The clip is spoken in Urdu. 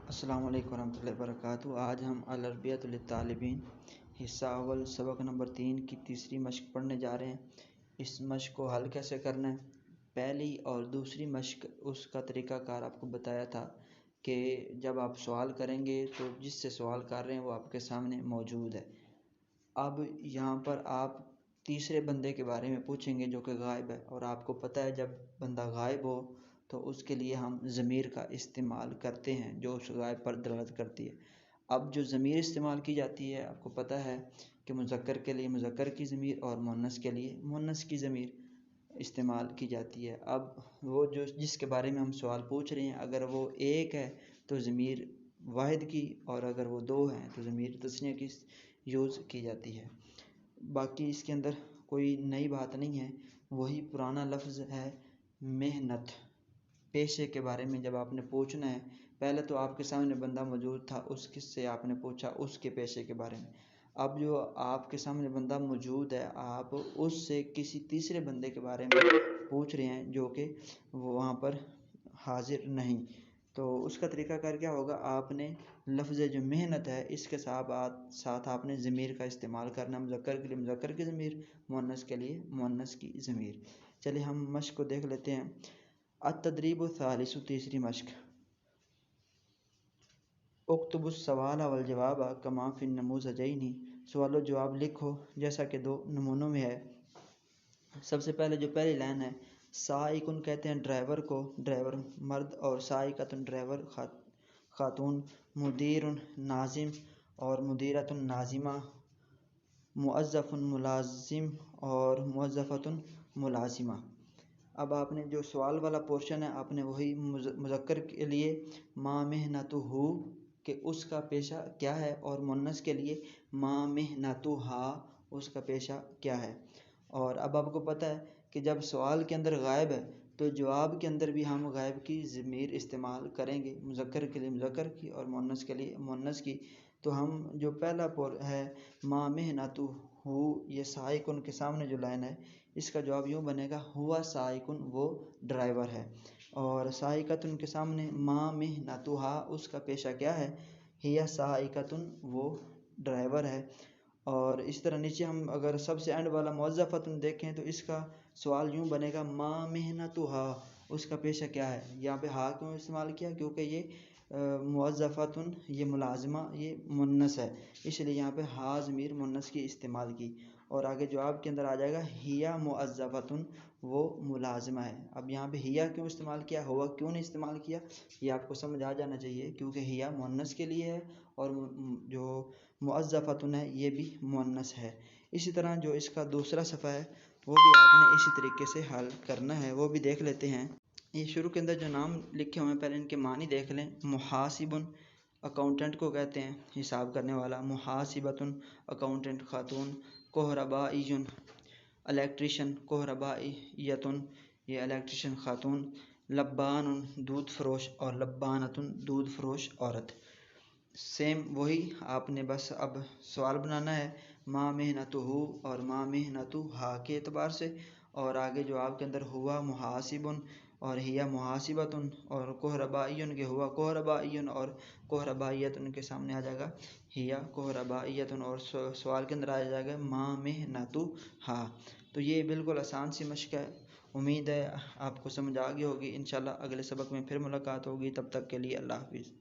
السلام علیکم ورحمۃ اللہ وبرکاتہ۔ آج ہم العربیۃ للطالبین حصہ اول سبق نمبر 3 کی تیسری مشق پڑھنے جا رہے ہیں۔ اس مشق کو حل کیسے کرنا ہے؟ پہلی اور دوسری مشق اس کا طریقہ کار آپ کو بتایا تھا کہ جب آپ سوال کریں گے تو جس سے سوال کر رہے ہیں وہ آپ کے سامنے موجود ہے۔ اب یہاں پر آپ تیسرے بندے کے بارے میں پوچھیں گے جو کہ غائب ہے، اور آپ کو پتہ ہے جب بندہ غائب ہو تو اس کے لیے ہم ضمیر کا استعمال کرتے ہیں جو اس غائب پر دلالت کرتی ہے۔ اب جو ضمیر استعمال کی جاتی ہے آپ کو پتہ ہے کہ مذکر کے لیے مذکر کی ضمیر اور مؤنث کے لیے مؤنث کی ضمیر استعمال کی جاتی ہے۔ اب وہ جس کے بارے میں ہم سوال پوچھ رہے ہیں، اگر وہ ایک ہے تو ضمیر واحد کی، اور اگر وہ دو ہیں تو ضمیر تثنیہ کی یوز کی جاتی ہے۔ باقی اس کے اندر کوئی نئی بات نہیں ہے، وہی پرانا لفظ ہے محنت۔ پیشے کے بارے میں جب آپ نے پوچھنا ہے، پہلے تو آپ کے سامنے بندہ موجود تھا، اس سے آپ نے پوچھا اس کے پیشے کے بارے میں۔ اب جو آپ کے سامنے بندہ موجود ہے، آپ اس سے کسی تیسرے بندے کے بارے میں پوچھ رہے ہیں جو کہ وہاں پر حاضر نہیں، تو اس کا طریقہ کار کیا ہوگا؟ آپ نے لفظ جو محنت ہے اس کے ساتھ آپ نے ضمیر کا استعمال کرنا، مذکر کے لیے مذکر کی ضمیر، مؤنث کے لیے مؤنث کی ضمیر۔ چلیے ہم مشق کو دیکھ لیتے ہیں۔ التدریب الثالث، تیسری مشق۔ اکتب السوال والجواب کما فی النموذجین، سوال و جواب لکھو جیسا کہ دو نمونوں میں ہے۔ سب سے پہلے جو پہلی لائن ہے، سائقن کہتے ہیں ڈرائیور کو، ڈرائیور مرد، اور سائقۃ ڈرائیور خاتون، مدیر ناظم اور مدیرۃ ناظمہ، موظف ملازم اور موظفۃ ملازمہ۔ اب آپ نے جو سوال والا پورشن ہے آپ نے وہی مذکر کے لیے ما محنتہ، کہ اس کا پیشہ کیا ہے، اور مؤنث کے لیے ما محنتھا، اس کا پیشہ کیا ہے۔ اور اب آپ کو پتہ ہے کہ جب سوال کے اندر غائب ہے تو جواب کے اندر بھی ہم غائب کی ضمیر استعمال کریں گے، مذکر کے لیے مذکر کی اور مؤنث کے لیے مؤنث کی۔ تو ہم جو پہلا ہے ما محنتہ، یہ سائقن کے سامنے جو لائن ہے اس کا جواب یوں بنے گا ہوا سائقن، وہ ڈرائیور ہے۔ اور سائقۃ کے سامنے ما محنتھا، اس کا پیشہ کیا ہے، ہی سائقۃ، وہ ڈرائیور ہے۔ اور اس طرح نیچے ہم اگر سب سے اینڈ والا موظفۃ دیکھیں تو اس کا سوال یوں بنے گا ما محنتھا، اس کا پیشہ کیا ہے۔ یہاں پہ ہا کیوں استعمال کیا؟ کیونکہ یہ موظفۃ، یہ ملازمہ، یہ مؤنث ہے، اس لیے یہاں پہ ہا ضمیر مؤنث کی استعمال کی۔ اور آگے جواب کے اندر آ جائے گا ہیا موظفۃ، وہ ملازمہ ہے۔ اب یہاں پہ ہیا کیوں استعمال کیا، ہوا کیوں نہیں استعمال کیا، یہ آپ کو سمجھ آ جانا چاہیے، کیونکہ ہیا مؤنث کے لیے ہے اور جو موظفۃ ہے یہ بھی مؤنث ہے۔ اسی طرح جو اس کا دوسرا صفحہ ہے وہ بھی آپ نے اسی طریقے سے حل کرنا ہے، وہ بھی دیکھ لیتے ہیں۔ یہ شروع کے اندر جو نام لکھے ہوئے ہیں پہلے ان کے معنی دیکھ لیں۔ محاسب، اکاؤنٹنٹ کو کہتے ہیں، حساب کرنے والا۔ محاسبۃ، اکاؤنٹنٹ خاتون۔ کہربائی، الیکٹریشین۔ کہربائیۃ، یہ الیکٹریشین خاتون۔ لبان، دودھ فروش، اور لبانۃ، دودھ فروش عورت۔ سیم وہی آپ نے بس اب سوال بنانا ہے ما محنتہ اور ما محنتھا کے اعتبار سے، اور آگے جواب کے اندر ہوا محاسب اور ہیا محاسبۃ، اور کہربائی کے ہوا کہربائی اور کہربائیۃ کے سامنے آ جائے گا ہیا کہربائیۃ، اور سوال کے اندر آ جائے گا ما محنتھا۔ تو یہ بالکل آسان سی مشق ہے، امید ہے آپ کو سمجھ آ گئی ہوگی۔ انشاءاللہ اگلے سبق میں پھر ملاقات ہوگی، تب تک کے لیے اللہ حافظ۔